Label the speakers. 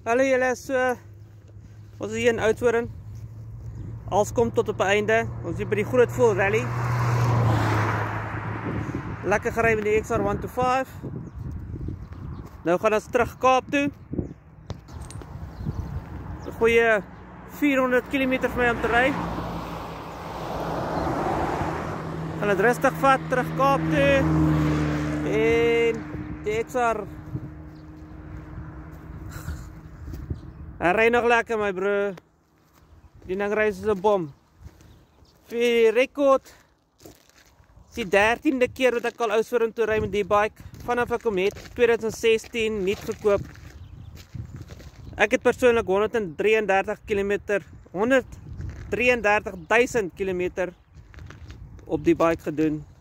Speaker 1: Hallo julle, so ons is hier in Oudtshoorn. Alles kom tot op 'n einde. Ons is hier by die Groot Voël Rally. Lekker gery met die XR125. Nou gaan ons terug Kaap toe. 'n Goeie 400 km vir my om te ry. Gaan dit rustig vat terug Kaap toe. En die XR hy ry nog lekker my bro. Die ding ry soos 'n bom. Vir die rekord is die 13de keer wat ek al Oudtshoorn toe ry met die bike. Vanaf ek hom het 2016 nuut gekoop. Ek het persoonlik 133.000 km op die bike gedoen.